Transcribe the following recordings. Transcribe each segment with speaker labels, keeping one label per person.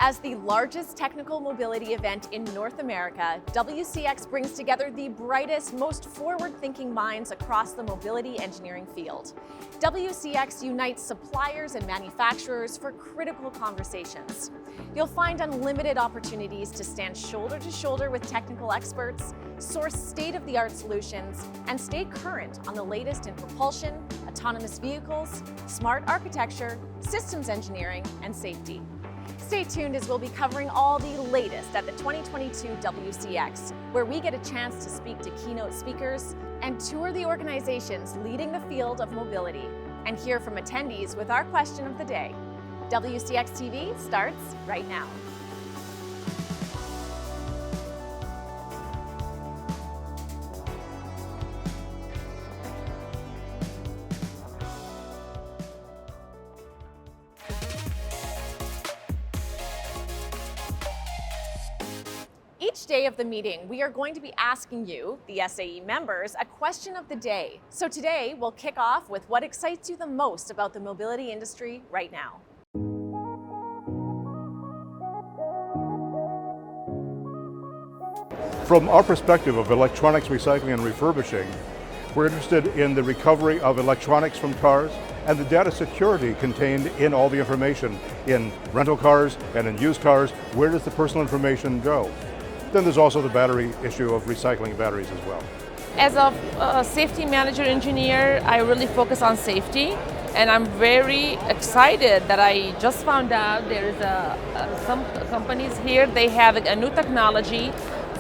Speaker 1: As the largest technical mobility event in North America, WCX brings together the brightest, most forward-thinking minds across the mobility engineering field. WCX unites suppliers and manufacturers for critical conversations. You'll find unlimited opportunities to stand shoulder to shoulder with technical experts, source state-of-the-art solutions, and stay current on the latest in propulsion, autonomous vehicles, smart architecture, systems engineering, and safety. Stay tuned as we'll be covering all the latest at the 2022 WCX, where we get a chance to speak to keynote speakers and tour the organizations leading the field of mobility and hear from attendees with our question of the day. WCX TV starts right now. Each day of the meeting, we are going to be asking you, the SAE members, a question of the day. So today, we'll kick off with what excites you the most about the mobility industry right now.
Speaker 2: From our perspective of electronics recycling and refurbishing, we're interested in the recovery of electronics from cars and the data security contained in all the information in rental cars and in used cars. Where does the personal information go? Then there's also the battery issue of recycling batteries as well.
Speaker 3: As a safety manager engineer, I really focus on safety, and I'm very excited that I just found out there's some companies here, they have a new technology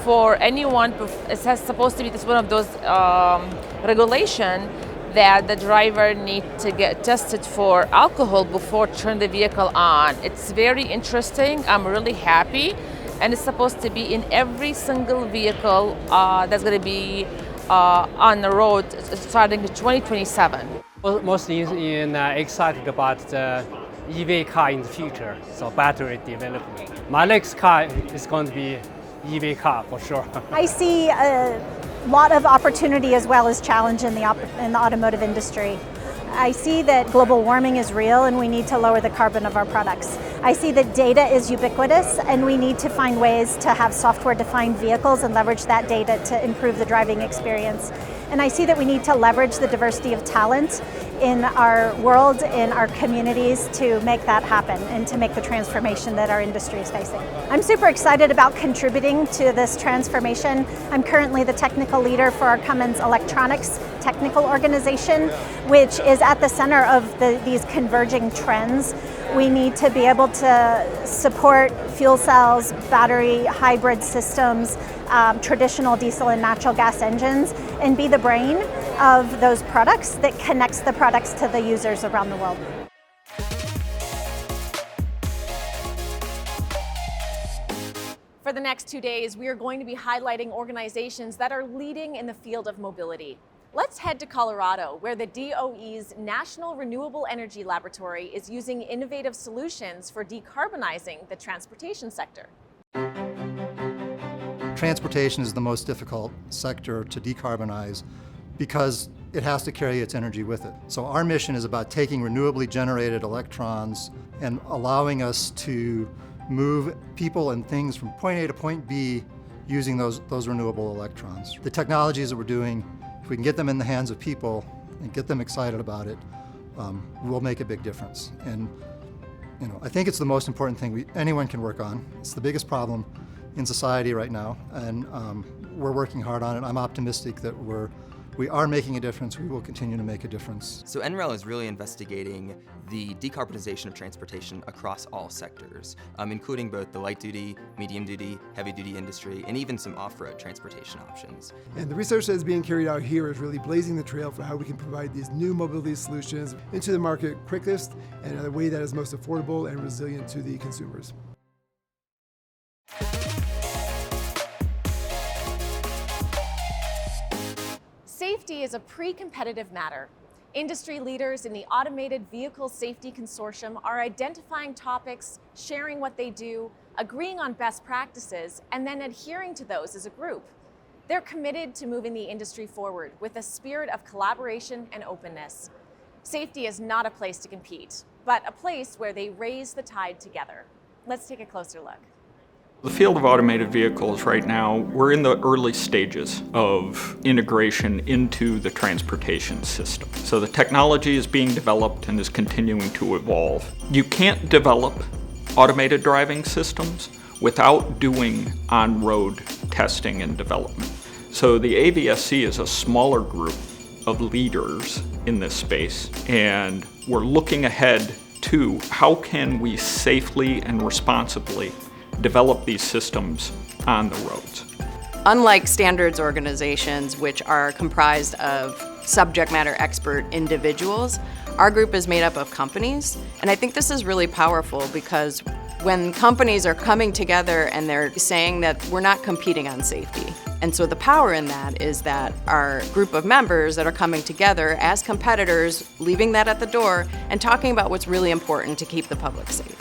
Speaker 3: for anyone. It's supposed to be one of those regulation that the driver needs to get tested for alcohol before turn the vehicle on. It's very interesting. I'm really happy. And it's supposed to be in every single vehicle that's going to be on the road starting in 2027.
Speaker 4: Mostly excited about the EV car in the future, so battery development. My next car is going to be EV car for sure.
Speaker 5: I see a lot of opportunity as well as challenge in the automotive industry. I see that global warming is real and we need to lower the carbon of our products. I see that data is ubiquitous and we need to find ways to have software-defined vehicles and leverage that data to improve the driving experience. And I see that we need to leverage the diversity of talent in our world, in our communities to make that happen and to make the transformation that our industry is facing. I'm super excited about contributing to this transformation. I'm currently the technical leader for our Cummins Electronics technical organization, which is at the center of these converging trends. We need to be able to support fuel cells, battery, hybrid systems, traditional diesel and natural gas engines, and be the brain of those products that connects the products to the users around the world.
Speaker 1: For the next 2 days, we are going to be highlighting organizations that are leading in the field of mobility. Let's head to Colorado, where the DOE's National Renewable Energy Laboratory is using innovative solutions for decarbonizing the transportation sector.
Speaker 6: Transportation is the most difficult sector to decarbonize because it has to carry its energy with it. So our mission is about taking renewably generated electrons and allowing us to move people and things from point A to point B using those renewable electrons. The technologies that we're doing, if we can get them in the hands of people and get them excited about it, will make a big difference. And I think it's the most important thing anyone can work on. It's the biggest problem in society right now, and we're working hard on it. I'm optimistic that we are making a difference. We will continue to make a difference.
Speaker 7: So NREL is really investigating the decarbonization of transportation across all sectors, including both the light-duty, medium-duty, heavy-duty industry, and even some off-road transportation options.
Speaker 8: And the research that is being carried out here is really blazing the trail for how we can provide these new mobility solutions into the market quickest and in a way that is most affordable and resilient to the consumers.
Speaker 1: Safety is a pre-competitive matter. Industry leaders in the Automated Vehicle Safety Consortium are identifying topics, sharing what they do, agreeing on best practices, and then adhering to those as a group. They're committed to moving the industry forward with a spirit of collaboration and openness. Safety is not a place to compete, but a place where they raise the tide together. Let's take a closer look.
Speaker 9: The field of automated vehicles right now, we're in the early stages of integration into the transportation system. So the technology is being developed and is continuing to evolve. You can't develop automated driving systems without doing on-road testing and development. So the AVSC is a smaller group of leaders in this space, and we're looking ahead to how can we safely and responsibly develop these systems on the roads.
Speaker 10: Unlike standards organizations, which are comprised of subject matter expert individuals, our group is made up of companies. And I think this is really powerful because when companies are coming together and they're saying that we're not competing on safety. And so the power in that is that our group of members that are coming together as competitors, leaving that at the door and talking about what's really important to keep the public safe.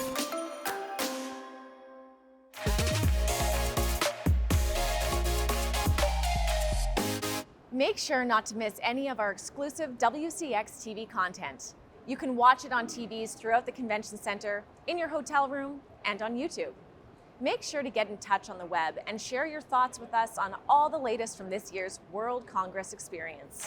Speaker 1: Make sure not to miss any of our exclusive WCX TV content. You can watch it on TVs throughout the convention center, in your hotel room, and on YouTube. Make sure to get in touch on the web and share your thoughts with us on all the latest from this year's World Congress experience.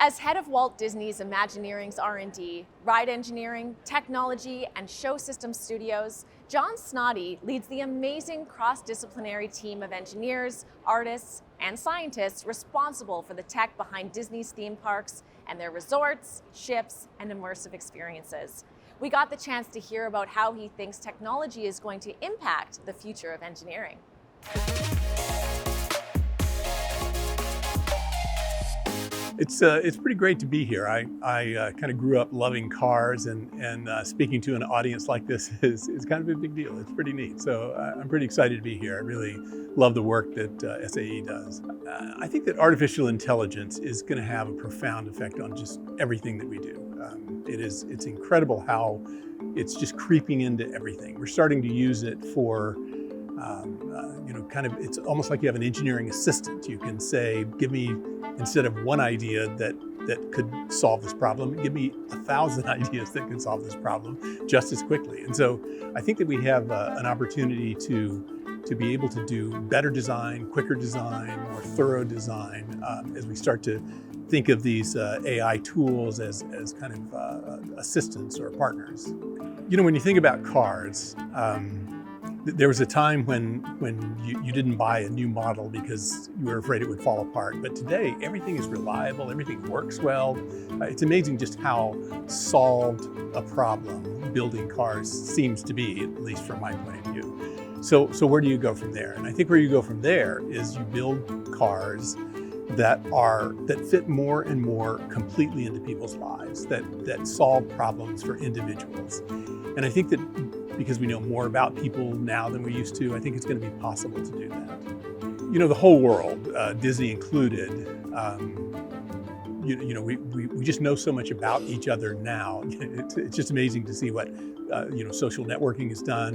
Speaker 1: As head of Walt Disney's Imagineering's R&D, ride engineering, technology, and show systems studios, John Snoddy leads the amazing cross-disciplinary team of engineers, artists, and scientists responsible for the tech behind Disney's theme parks and their resorts, ships, and immersive experiences. We got the chance to hear about how he thinks technology is going to impact the future of engineering.
Speaker 11: It's pretty great to be here. I kind of grew up loving cars, and speaking to an audience like this is kind of a big deal. It's pretty neat. So I'm pretty excited to be here. I really love the work that SAE does. I think that artificial intelligence is going to have a profound effect on just everything that we do. It's incredible how it's just creeping into everything. We're starting to use it for it's almost like you have an engineering assistant. You can say, give me, instead of one idea that could solve this problem, give me 1,000 ideas that can solve this problem just as quickly. And so I think that we have an opportunity to be able to do better design, quicker design, more thorough design as we start to think of these AI tools as kind of assistants or partners. You know, when you think about cars, there was a time when you didn't buy a new model because you were afraid it would fall apart. But today, everything is reliable, everything works well. It's amazing just how solved a problem building cars seems to be, at least from my point of view. So where do you go from there? And I think where you go from there is you build cars that fit more and more completely into people's lives, that solve problems for individuals. And I think that because we know more about people now than we used to, I think it's going to be possible to do that. You know, the whole world, Disney included, we just know so much about each other now. It's just amazing to see what social networking has done,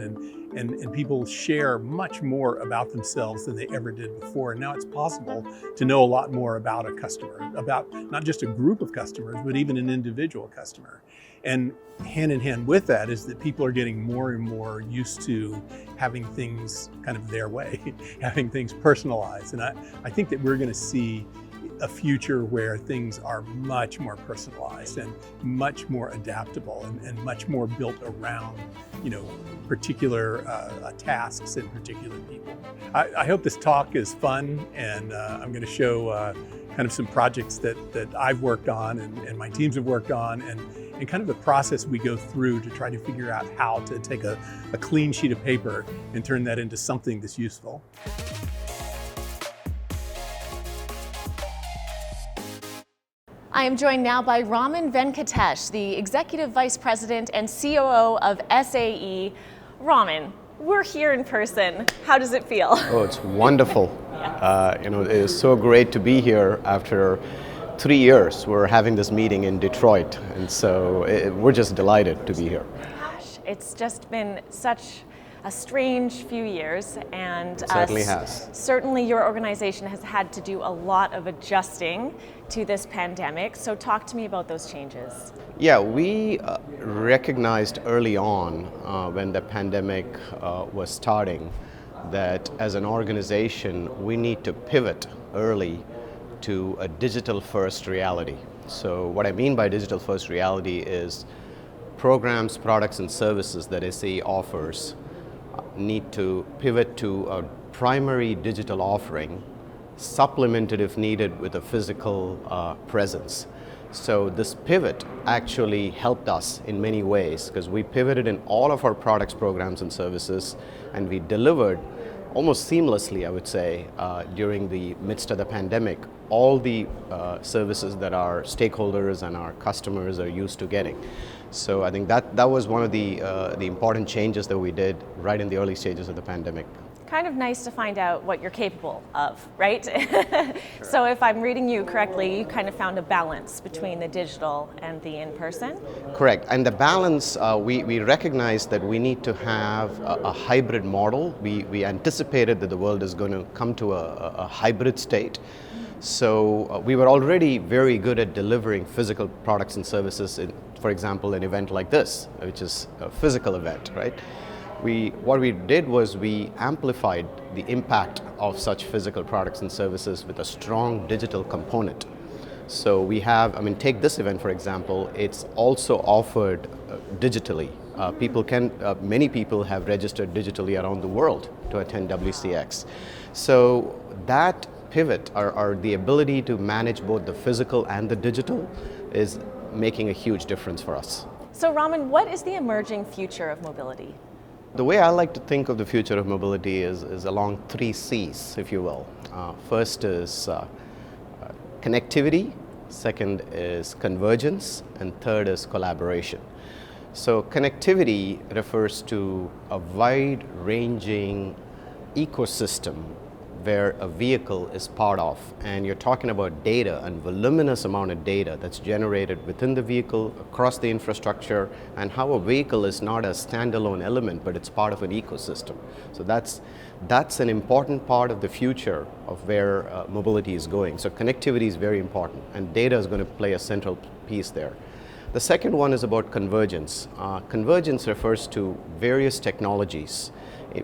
Speaker 11: and people share much more about themselves than they ever did before. And now it's possible to know a lot more about a customer, about not just a group of customers, but even an individual customer. And hand in hand with that is that people are getting more and more used to having things kind of their way, having things personalized. And I think that we're going to see a future where things are much more personalized and much more adaptable and much more built around, particular tasks and particular people. I hope this talk is fun, and I'm going to show kind of some projects that I've worked on and my teams have worked on, and kind of the process we go through to try to figure out how to take a clean sheet of paper and turn that into something that's useful.
Speaker 1: I am joined now by Raman Venkatesh, the Executive Vice President and COO of SAE. Raman, we're here in person. How does it feel?
Speaker 12: Oh, it's wonderful. It is so great to be here after 3 years. We're having this meeting in Detroit, and so we're just delighted to be here.
Speaker 1: Gosh, it's just been such a strange few years, and
Speaker 12: Certainly has.
Speaker 1: Certainly your organization has had to do a lot of adjusting to this pandemic. So talk to me about those changes.
Speaker 12: Yeah, we recognized early on when the pandemic was starting that as an organization we need to pivot early to a digital first reality. So what I mean by digital first reality is programs, products and services that SAE offers need to pivot to a primary digital offering, supplemented if needed with a physical presence. So this pivot actually helped us in many ways because we pivoted in all of our products, programs and services, and we delivered almost seamlessly, I would say, during the midst of the pandemic, all the services that our stakeholders and our customers are used to getting. So I think that was one of the important changes that we did right in the early stages of the pandemic.
Speaker 1: Kind of nice to find out what you're capable of, right? Sure. So if I'm reading you correctly, you kind of found a balance between the digital and the in-person?
Speaker 12: Correct, and the balance, we recognized that we need to have a hybrid model. We anticipated that the world is going to come to a hybrid state. So we were already very good at delivering physical products and services in, for example, an event like this, which is a physical event, right? What we did was we amplified the impact of such physical products and services with a strong digital component. So we have, take this event for example, it's also offered digitally. Many people have registered digitally around the world to attend WCX. So that pivot, or the ability to manage both the physical and the digital, is making a huge difference for us.
Speaker 1: So Raman, what is the emerging future of mobility?
Speaker 12: The way I like to think of the future of mobility is along 3 C's, if you will. First is connectivity, second is convergence, and third is collaboration. So connectivity refers to a wide-ranging ecosystem where a vehicle is part of, and you're talking about data and voluminous amount of data that's generated within the vehicle, across the infrastructure, and how a vehicle is not a standalone element but it's part of an ecosystem. So that's an important part of the future of where mobility is going. So connectivity is very important, and data is going to play a central piece there. The second one is about convergence. Convergence refers to various technologies.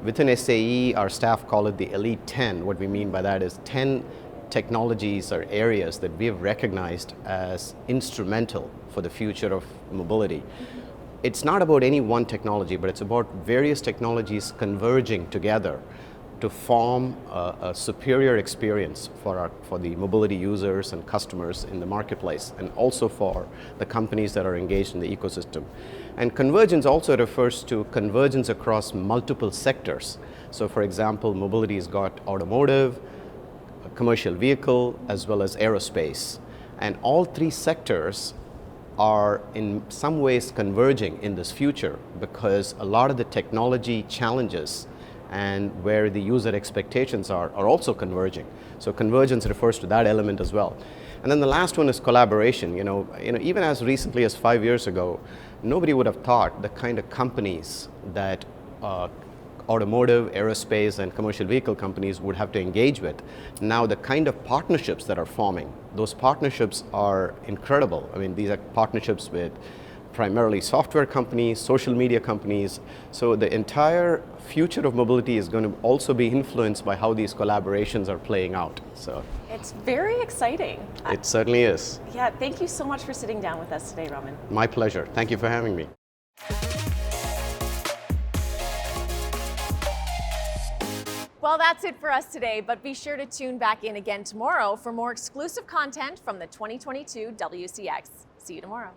Speaker 12: Within SAE, our staff call it the Elite 10. What we mean by that is 10 technologies or areas that we have recognized as instrumental for the future of mobility. It's not about any one technology, but it's about various technologies converging together to form a superior experience for the mobility users and customers in the marketplace, and also for the companies that are engaged in the ecosystem. And convergence also refers to convergence across multiple sectors. So for example, mobility has got automotive, commercial vehicle, as well as aerospace. And all 3 sectors are in some ways converging in this future because a lot of the technology challenges and where the user expectations are also converging. So convergence refers to that element as well. And then the last one is collaboration. Even as recently as 5 years ago, nobody would have thought the kind of companies that automotive, aerospace, and commercial vehicle companies would have to engage with. Now the kind of partnerships that are forming, those partnerships are incredible. These are partnerships with primarily software companies, social media companies. So the entire future of mobility is going to also be influenced by how these collaborations are playing out. So
Speaker 1: it's very exciting.
Speaker 12: It certainly is.
Speaker 1: Yeah, thank you so much for sitting down with us today, Raman.
Speaker 12: My pleasure. Thank you for having me.
Speaker 1: Well, that's it for us today, but be sure to tune back in again tomorrow for more exclusive content from the 2022 WCX. See you tomorrow.